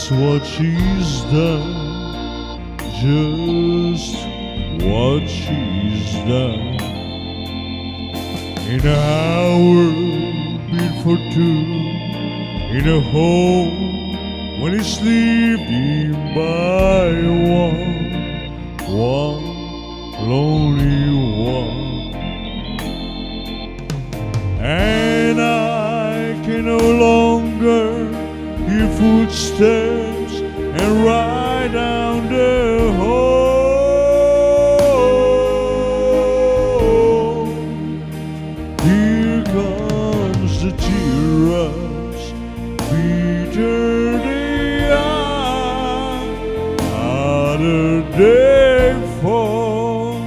That's what she's done, just what she's done. In an hour, beat for two, in a home when he's sleeping by one lonely one. And I can no longer hear footsteps and ride down the hall. Here comes the teardrops, bitter they are, harder they fall.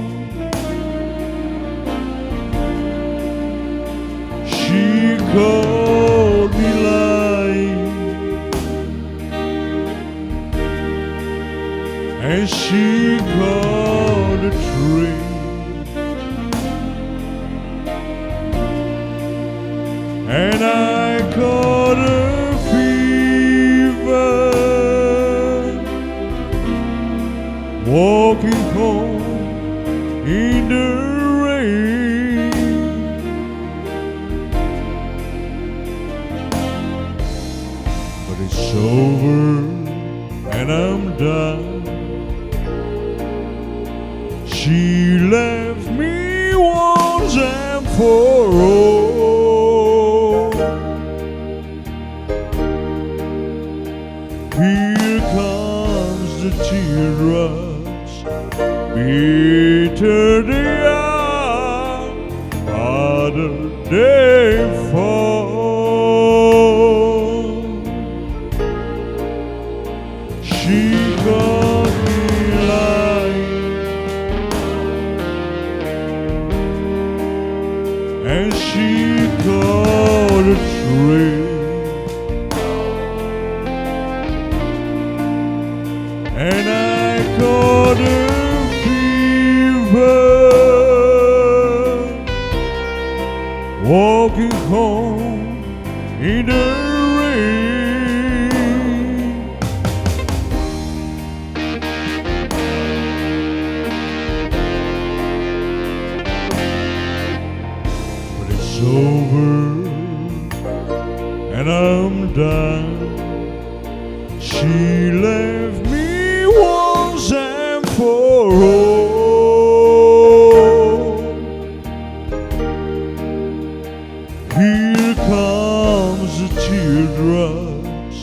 She called me lying, and she called a tree. And I caught a fever, walking home in the rain. But it's over and I'm done. She left me once and for all. Here comes the teardrops, bitter they are, harder they fall. She caught me lying, and she caught a tree. And I caught a fever, walking home in the rain. But it's over and I'm done. She left me once and for all. Here comes the teardrops,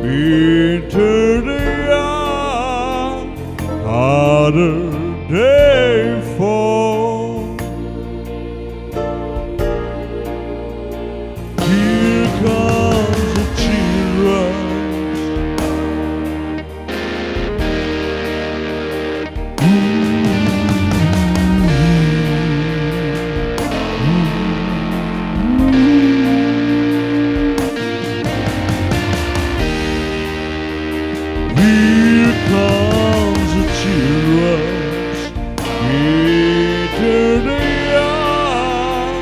bitter they are, harder they fall. Here comes the teardrops, here comes the teardrops, bitter they are,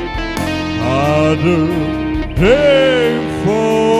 harder they fall.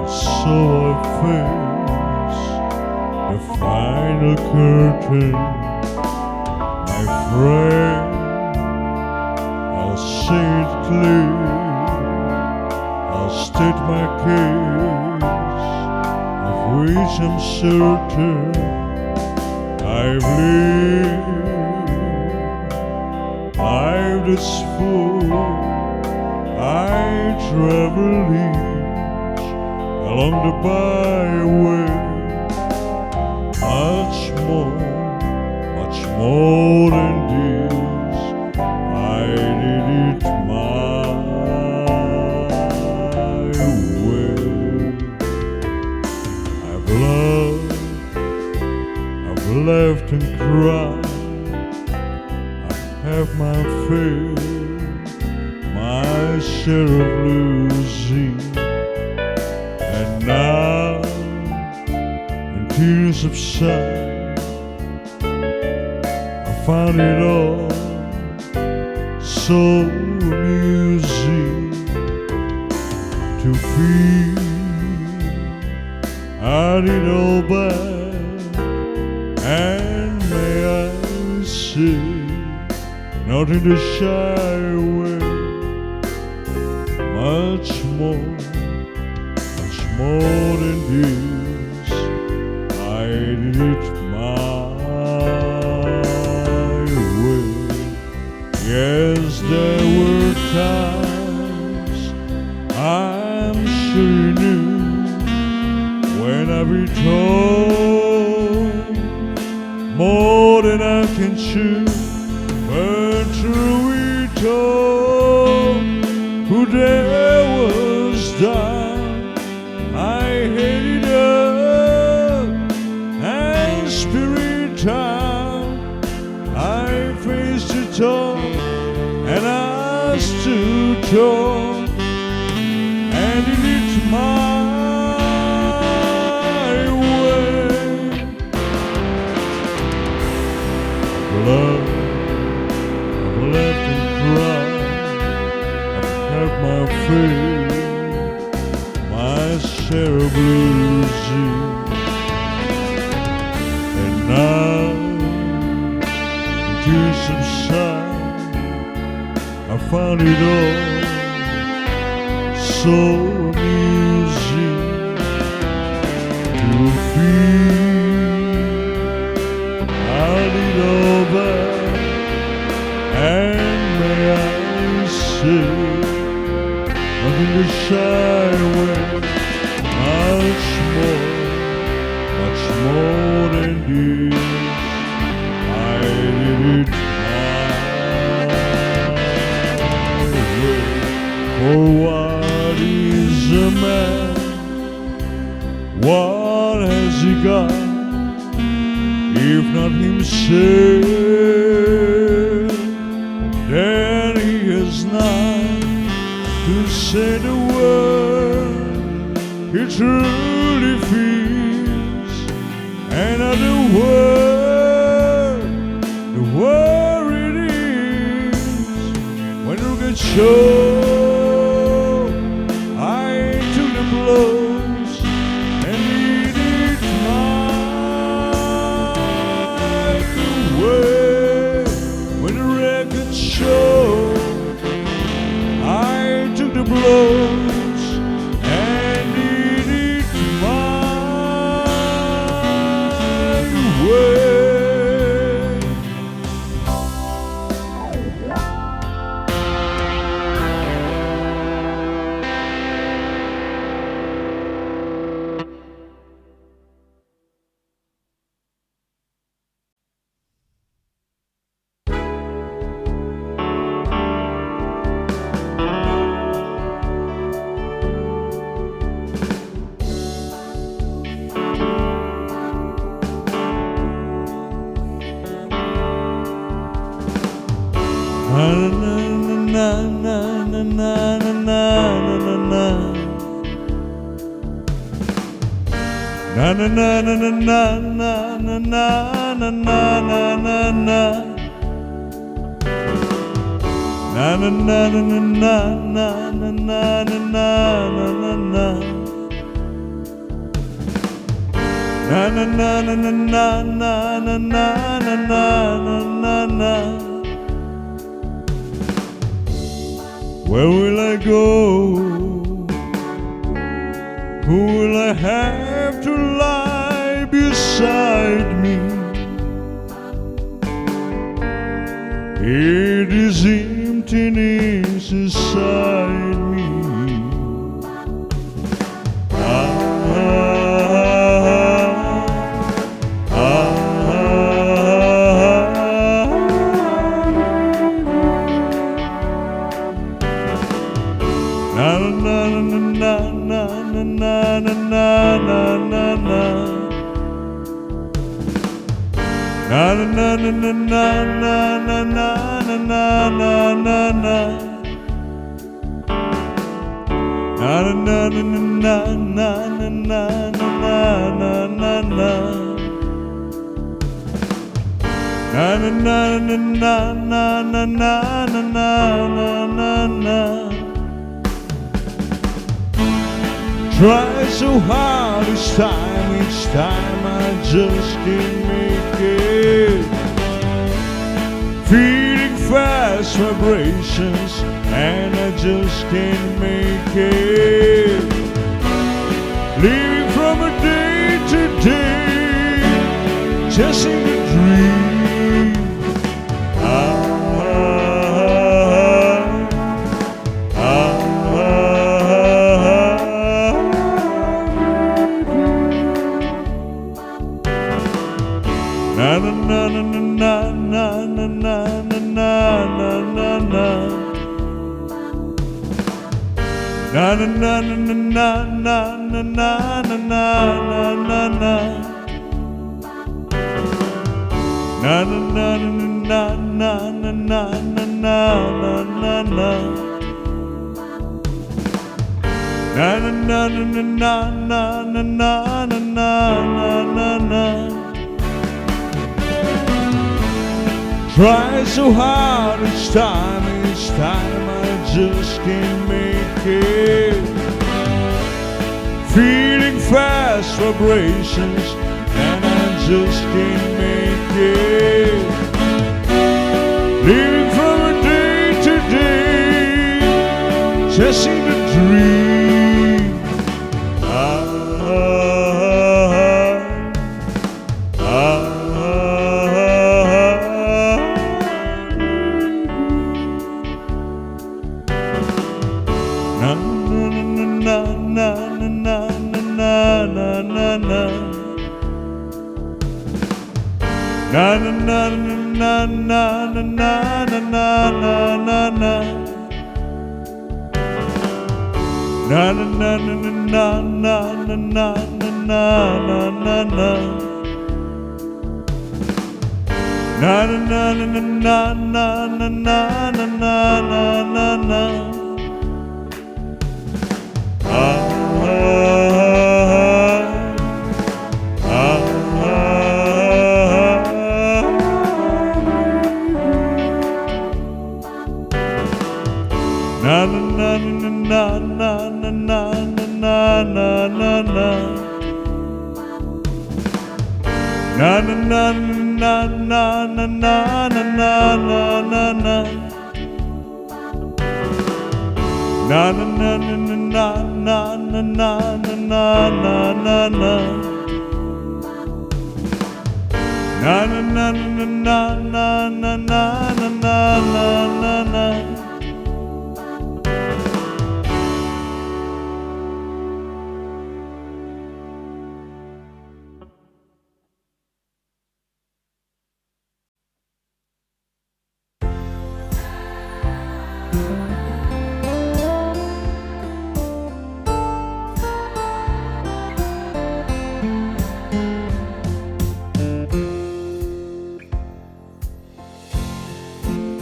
So I face the final curtain, my friend, I'll say it clear. I'll state my case, of which I'm certain. I've lived life that's full. I travel each along the byway. Much more than this. I did it my way. I've loved, I've laughed and cried. I have my fill, my share of losing. And now, when tears subside, I found it all so amusing to feel I did all bad. And may I say, not in the shy way, much more than this. I did it my way. Yes, there were times, I'm sure you knew, when I've been told more than I can chew. But through it all, who there was down, I headed up and spirit down. I faced it all and I stood tall and did it my way. Love, I've left and cried. I've had my fill, my share of losing. And now, tears subside, I found it all so amusing to feel I did all that. And may I say, not in the shy way, much more than this. I did it my way. For what is a man? What has he got, if not himself? Then he has not to say the word he truly feels. Another word, the word it is. When you get choked, I took the blows and did it my way. When the record showed, I took the blows and did it my way. Na na na na na na na na na na na na na. Na na na na na na na na na na na na. Na na na na na na na na na na na na. Where will I go Who will I have to lie beside me? It is emptiness inside me. Try so hard each time I just can't make it. Feeling fast vibrations and I just can't make it. Living from a day to day, chasing the dream. Try so hard each time I just can't make it. Feeling fast vibrations and I just can't make it. Living from a day to day, chasing the dream.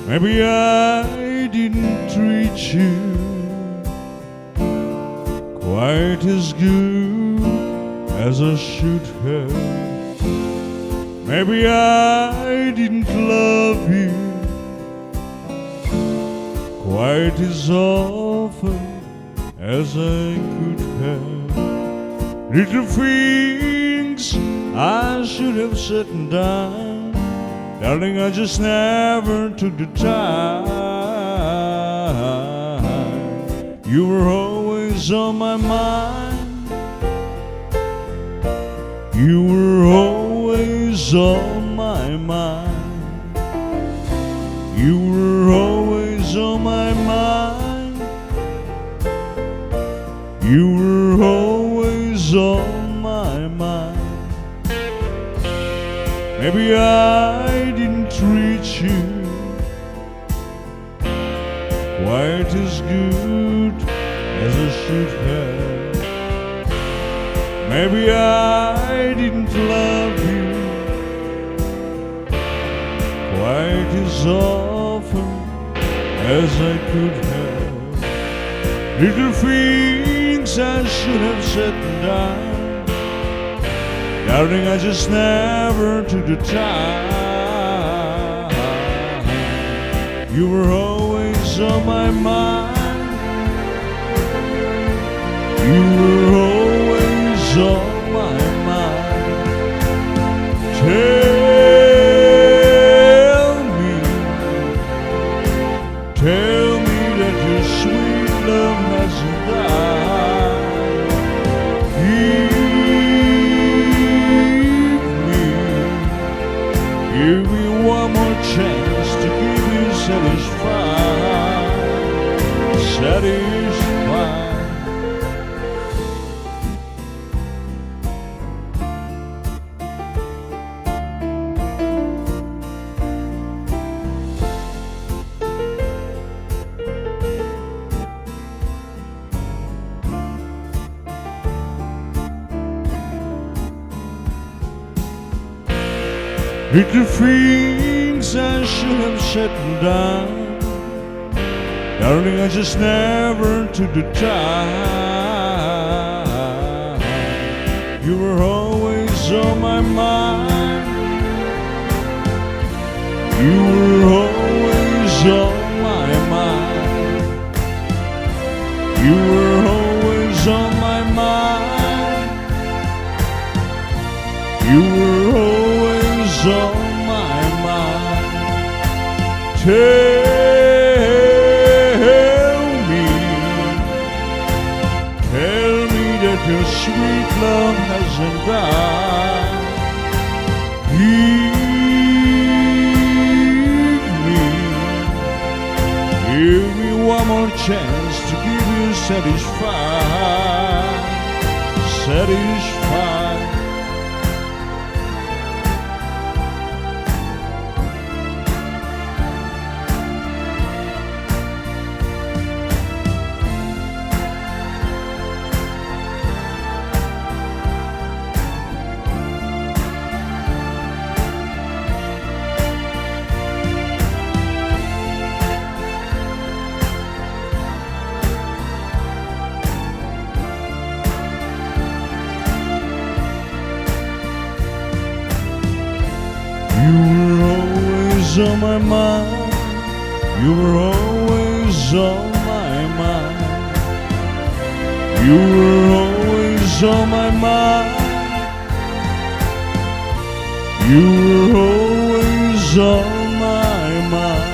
Maybe I didn't treat you quite as good as I should have. Maybe I didn't love you quite as often as I could have. Little things I should have said and done, darling, I just never took the time. You were always on my mind, You were always on my mind. You were always on my mind. You were always on my mind. Maybe I didn't treat you quite as good as I should have. Maybe I didn't love you quite as often as I could have. Little things I should have said and done, darling, I just never took the time. You were always on my mind. You were always on my mind. Tell me that your sweet love hasn't died. Give me one more chance to keep you satisfied. Satisfied. Little things I should have said and done, darling, I just never took the time. You were always on my mind. You were always on my mind. You were always on my mind. You were always on my mind. Tell me that your sweet love hasn't died. Give me one more chance to keep you satisfied. Satisfied. You were always on my mind. You were always on my mind. You were always on my mind. You were always on my mind.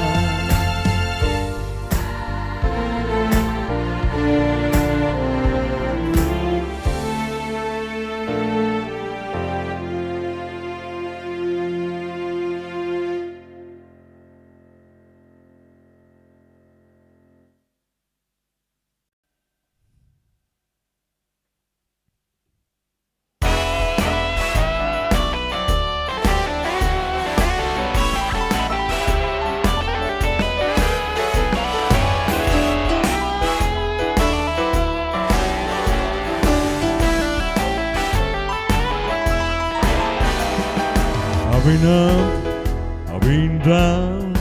I've been up, I've been down,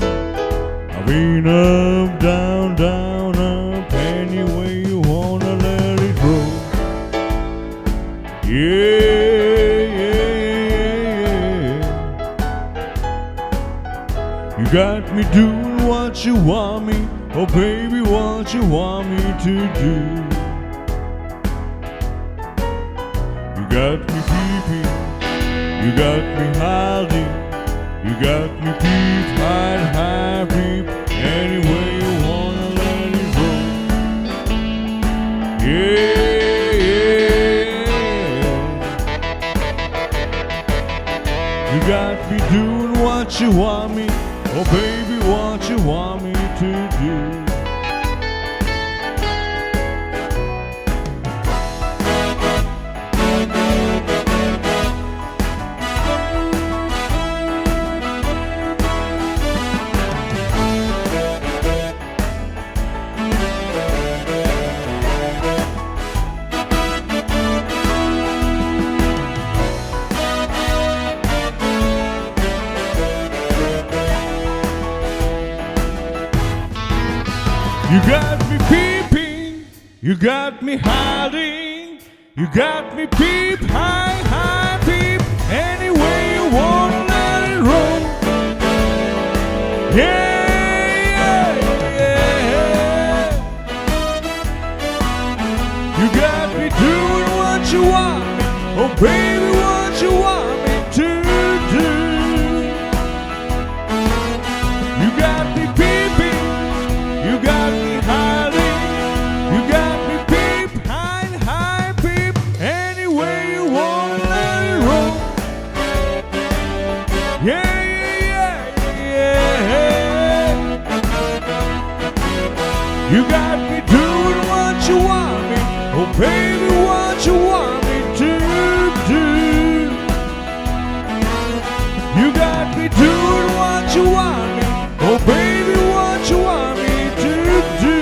I've been up, down, down, up, any way you wanna let it go. Yeah, yeah, yeah. You got me doing what you want me, oh baby, what you want me to do. You got me peeping, you got me hiding, you got me peep, hide, hide, peep, any way you wanna let it go. Yeah, yeah. what you want me, oh baby, what you want me to do. You got me peeping, you got me hiding, you got me peep, high, high, peep, any way you wanna let it roll. Yeah, yeah, yeah. You got me doing what you want me, oh baby, what you want me to do. You got me peeping, you got me hiding, you got me peep, high, high, peep, any way you wanna let it roll. Yeah, yeah, yeah, yeah. You got me doing what you want me, oh baby, what you want me to do. You got me doing what you want me, oh baby, what you want me to do.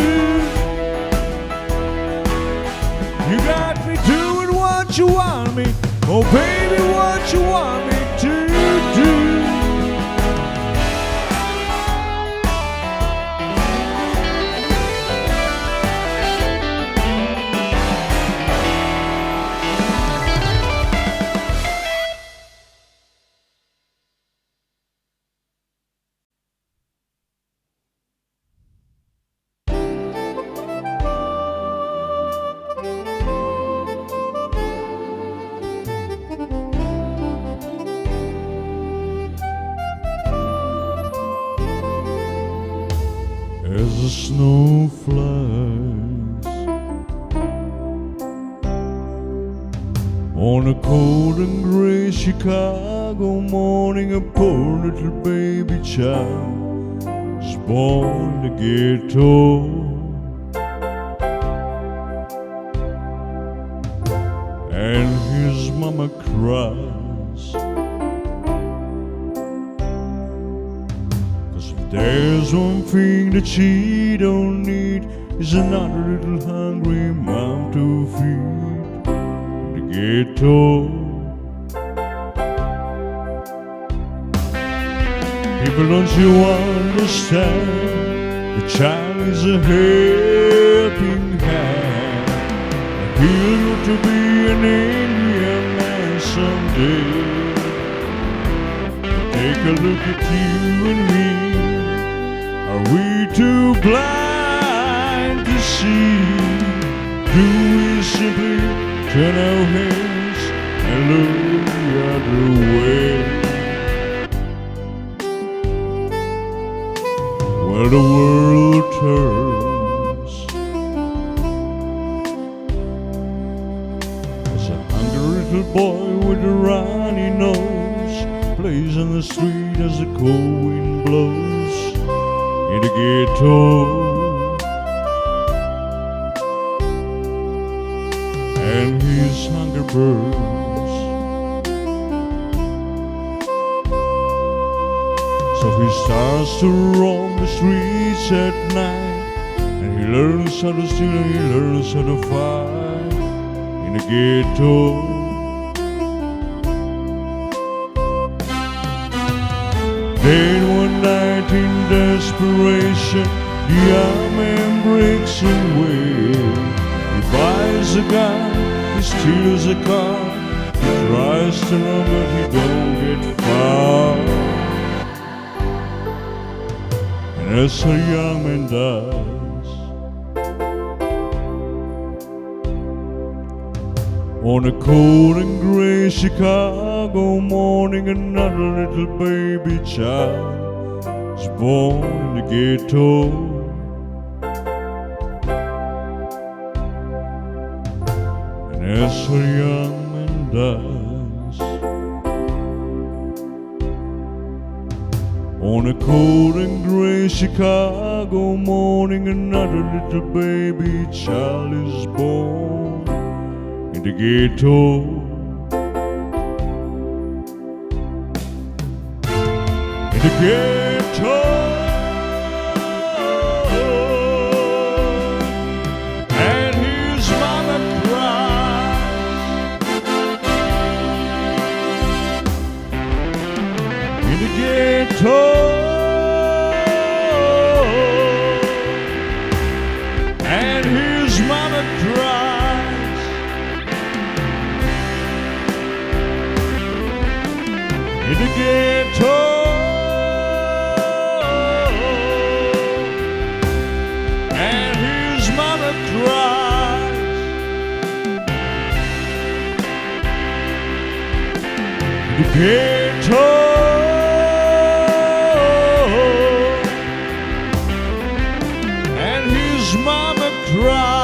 You got me doing what you want me, oh baby, what you want me to do. As the snow flies on a cold and gray Chicago morning, a poor little baby child is born in the ghetto. And his mama cries, 'cause if there's one thing that she don't need, is another little hungry mom to feed in the ghetto. People, don't you understand? The child is a helping hand. He'll grow to be an Indian man someday. Take a look at you and me. Are we too blind to see? Do we simply turn our heads and look the other way? Well, the world turns as a hungry little boy with a runny nose plays on the street as the cold wind blows in the ghetto. And his hunger burns, so he starts to roam the streets at night, and he learns how to steal and he learns how to fight in the ghetto. Then one night in desperation, the young man breaks away. He buys a gun, he steals a car, he tries to run but he don't get far. And as a young man dies on a cold and gray Chicago morning, another little baby child is born in the ghetto. And as a young man dies, On a cold and gray Chicago morning, another little baby child is born in the ghetto. In the ghetto. And his mama cries. In the ghetto. And his mama cries. In the ghetto. And his mama cries. In the ghetto. And his mama cries.